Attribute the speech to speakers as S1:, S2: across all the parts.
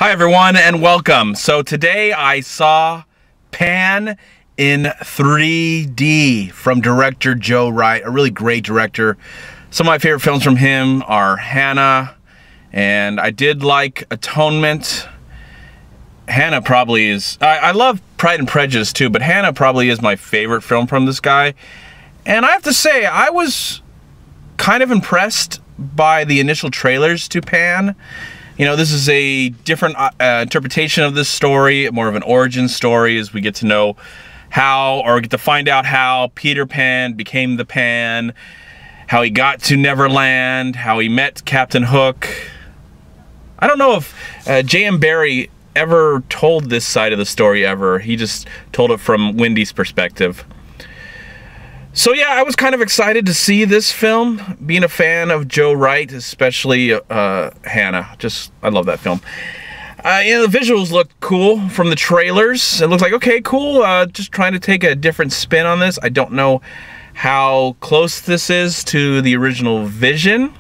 S1: Hi everyone and welcome. So today I saw Pan in 3D from director Joe Wright, a really great director. Some of my favorite films from him are Hannah, and I did like Atonement. Hannah probably is, I love Pride and Prejudice too, but Hannah probably is my favorite film from this guy. And I have to say, I was kind of impressed by the initial trailers to Pan. You know, this is a different interpretation of this story, more of an origin story as we get to know how, or get to find out how Peter Pan became the Pan, how he got to Neverland, how he met Captain Hook. I don't know if J.M. Barrie ever told this side of the story ever. He just told it from Wendy's perspective. So yeah, I was kind of excited to see this film, being a fan of Joe Wright, especially Hannah. I love that film. You know, the visuals look cool from the trailers. It looks like, okay, cool, just trying to take a different spin on this. I don't know how close this is to the original vision,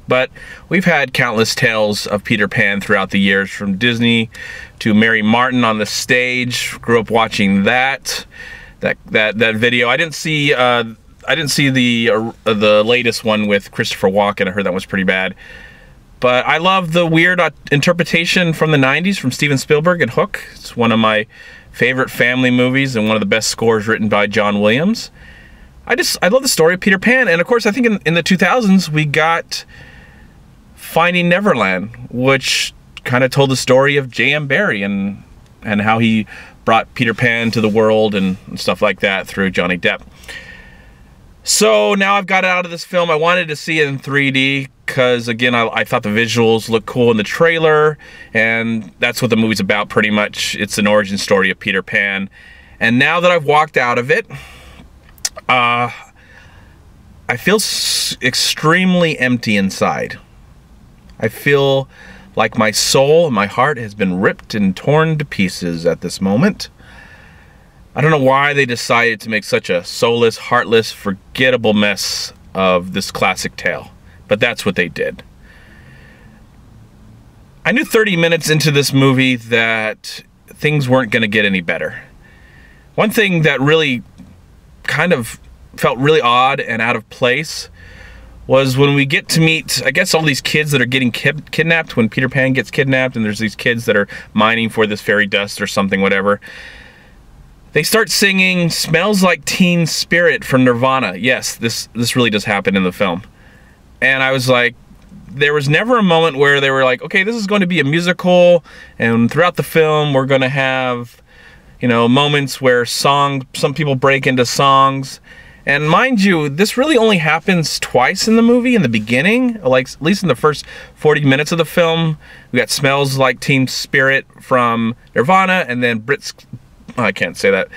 S1: but we've had countless tales of Peter Pan throughout the years, from Disney to Mary Martin on the stage. Grew up watching that video. I didn't see the latest one with Christopher Walken. I heard that was pretty bad. But I love the weird interpretation from the 90s from Steven Spielberg and Hook. It's one of my favorite family movies and one of the best scores written by John Williams. I love the story of Peter Pan. And of course, I think in the 2000s we got Finding Neverland, which kind of told the story of J.M. Barrie and how he brought Peter Pan to the world and stuff like that through Johnny Depp. So now I've got out of this film. I wanted to see it in 3D because, again, I thought the visuals looked cool in the trailer, and that's what the movie's about pretty much. It's an origin story of Peter Pan. And now that I've walked out of it, I feel extremely empty inside. I feel like my soul and my heart has been ripped and torn to pieces at this moment. I don't know why they decided to make such a soulless, heartless, forgettable mess of this classic tale, but that's what they did. I knew 30 minutes into this movie that things weren't going to get any better. One thing that really kind of felt really odd and out of place was when we get to meet, I guess, all these kids that are getting kidnapped when Peter Pan gets kidnapped, and there's these kids that are mining for this fairy dust or something, whatever. They start singing Smells Like Teen Spirit from Nirvana. Yes, this really does happen in the film. And I was like, there was never a moment where they were like, okay, this is going to be a musical, and throughout the film we're going to have, you know, moments where some people break into songs. And mind you, this really only happens twice in the movie, in the beginning, like at least in the first 40 minutes of the film. We got Smells Like Teen Spirit from Nirvana, and then I can't say that.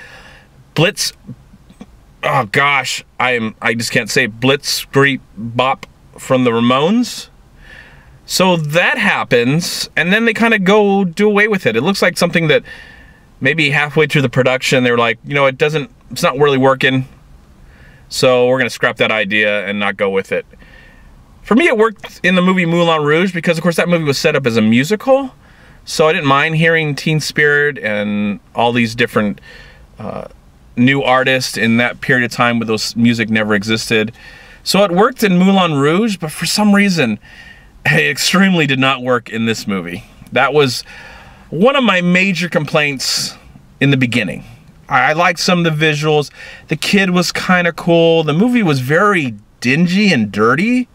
S1: Oh gosh, I just can't say Blitzkrieg Bop from the Ramones. So that happens, and then they kind of do away with it. It looks like something that maybe halfway through the production, they were like, you know, it's not really working. So we're going to scrap that idea and not go with it. For me, it worked in the movie Moulin Rouge because, of course, that movie was set up as a musical. So I didn't mind hearing Teen Spirit and all these different new artists in that period of time where those music never existed. So it worked in Moulin Rouge, but for some reason, it extremely did not work in this movie. That was one of my major complaints in the beginning. I liked some of the visuals. The kid was kind of cool. The movie was very dingy and dirty.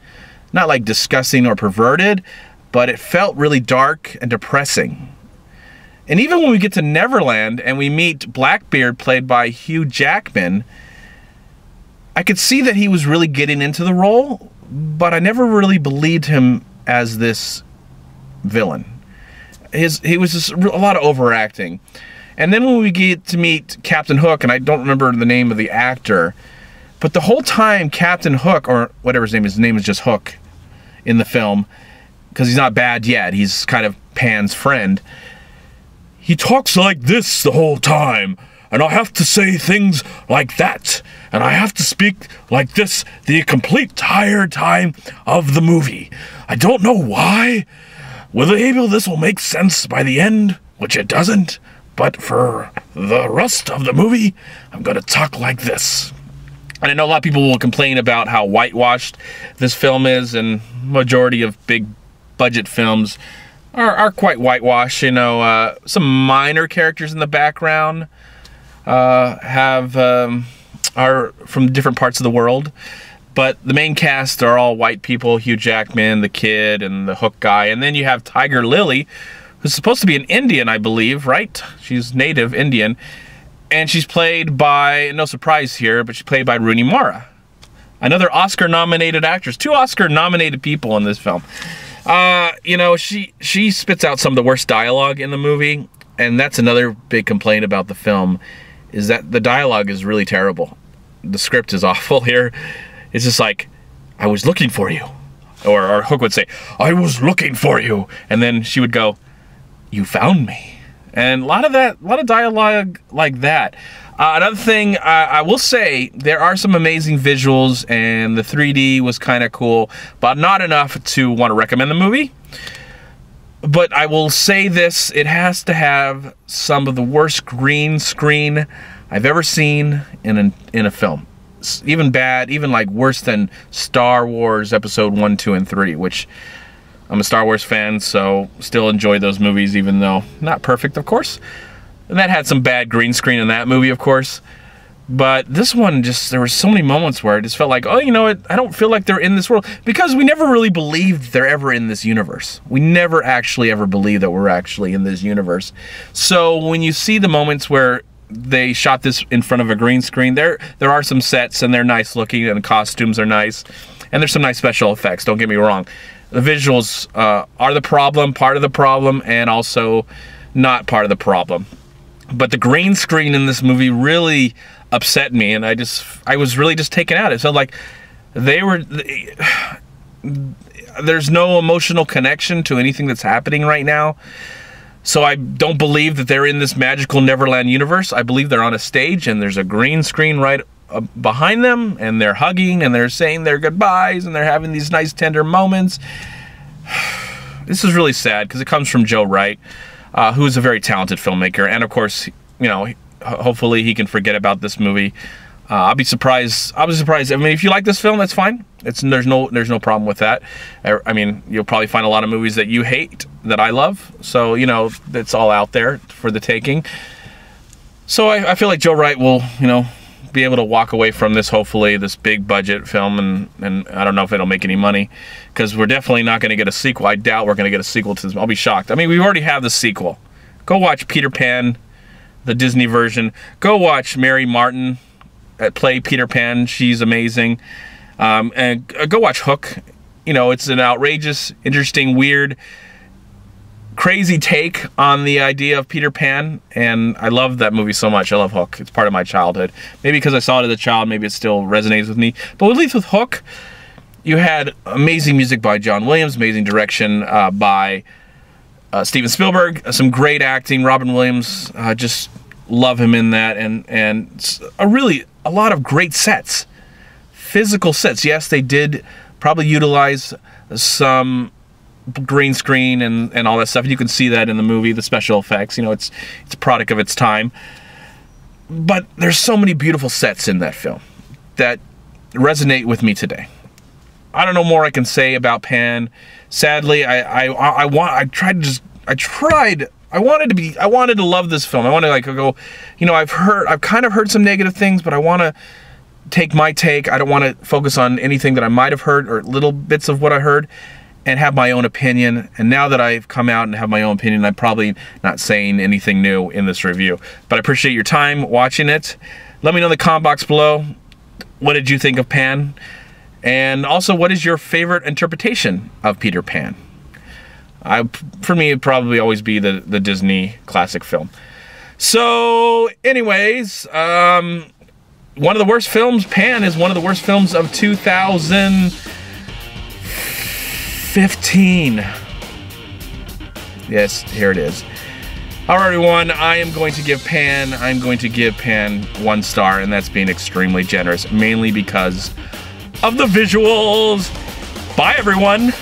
S1: Not like disgusting or perverted, but it felt really dark and depressing. And even when we get to Neverland and we meet Blackbeard, played by Hugh Jackman, I could see that he was really getting into the role, but I never really believed him as this villain. He was just a lot of overacting. And then when we get to meet Captain Hook, and I don't remember the name of the actor, but the whole time Captain Hook, or whatever his name is just Hook in the film, because he's not bad yet, he's kind of Pan's friend, he talks like this the whole time, and I have to say things like that, and I have to speak like this the complete entire time of the movie. I don't know why, maybe this will make sense by the end, which it doesn't, but for the rest of the movie, I'm gonna talk like this. And I know a lot of people will complain about how whitewashed this film is, and majority of big budget films are quite whitewashed. You know, some minor characters in the background are from different parts of the world, but the main cast are all white people: Hugh Jackman, the kid, and the Hook guy. And then you have Tiger Lily, who's supposed to be an Indian, I believe, right? She's native Indian. And she's played by, no surprise here, but she's played by Rooney Mara. Another Oscar-nominated actress. 2 Oscar-nominated people in this film. You know, she spits out some of the worst dialogue in the movie, and that's another big complaint about the film, is that the dialogue is really terrible. The script is awful here. It's just like, I was looking for you. Or Hook would say, I was looking for you. And then she would go, you found me. And a lot of dialogue like that. Another thing, I will say, there are some amazing visuals, and the 3D was kind of cool, but not enough to want to recommend the movie. But I will say this, it has to have some of the worst green screen I've ever seen in a film. It's even bad, even like worse than Star Wars Episode 1, 2, and 3, which I'm a Star Wars fan, so still enjoy those movies, even though not perfect, of course. And that had some bad green screen in that movie, of course. But this one, just, there were so many moments where I just felt like, oh, you know what, I don't feel like they're in this world. Because we never really believed they're ever in this universe. We never actually ever believed that we're actually in this universe. So when you see the moments where they shot this in front of a green screen, there are some sets, and they're nice looking, and the costumes are nice. And there's some nice special effects, don't get me wrong. The visuals are the problem, part of the problem, and also not part of the problem. But the green screen in this movie really upset me, and I was really just taken out. It felt like there's no emotional connection to anything that's happening right now. So I don't believe that they're in this magical Neverland universe. I believe they're on a stage, and there's a green screen right behind them, and they're hugging, and they're saying their goodbyes, and they're having these nice tender moments. This is really sad, because it comes from Joe Wright, who is a very talented filmmaker, and of course, you know, hopefully he can forget about this movie. I'll be surprised. I was surprised. I mean, if you like this film, that's fine. There's no problem with that. I mean, you'll probably find a lot of movies that you hate that I love. So, you know, it's all out there for the taking. So I feel like Joe Wright will, you know, be able to walk away from this, hopefully, this big budget film, and I don't know if it'll make any money, because we're definitely not going to get a sequel. I doubt we're going to get a sequel to this. I'll be shocked. I mean, we already have the sequel. Go watch Peter Pan, the Disney version. Go watch Mary Martin play Peter Pan. She's amazing. And go watch Hook. You know, it's an outrageous, interesting, weird, crazy take on the idea of Peter Pan, and I love that movie so much. I love Hook. It's part of my childhood. Maybe because I saw it as a child, maybe it still resonates with me. But at least with Hook, you had amazing music by John Williams, amazing direction by Steven Spielberg, some great acting. Robin Williams, just love him in that, and a lot of great sets, physical sets. Yes, they did probably utilize some green screen and all that stuff. You can see that in the movie, the special effects. You know, it's a product of its time. But there's so many beautiful sets in that film that resonate with me today. I don't know more I can say about Pan. Sadly, I wanted to love this film. I wanted to like go, you know, I've kind of heard some negative things, but I want to take my take. I don't want to focus on anything that I might have heard or little bits of what I heard, and have my own opinion. And now that I've come out and have my own opinion, I'm probably not saying anything new in this review. But I appreciate your time watching it. Let me know in the comment box below, what did you think of Pan? And also, what is your favorite interpretation of Peter Pan? For me, it'd probably always be the Disney classic film. So, anyways, one of the worst films, Pan, is one of the worst films of 2015. Yes, here it is. Alright, everyone, I'm going to give Pan 1 star, and that's being extremely generous, mainly because of the visuals. Bye, everyone.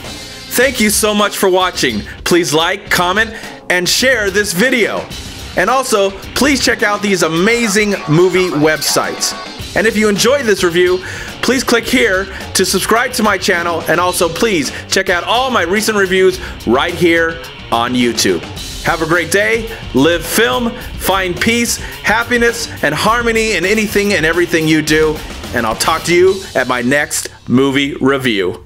S2: Thank you so much for watching. Please like, comment, and share this video. And also, please check out these amazing movie websites. And if you enjoyed this review, please click here to subscribe to my channel, and also please check out all my recent reviews right here on YouTube. Have a great day, live film, find peace, happiness, and harmony in anything and everything you do, and I'll talk to you at my next movie review.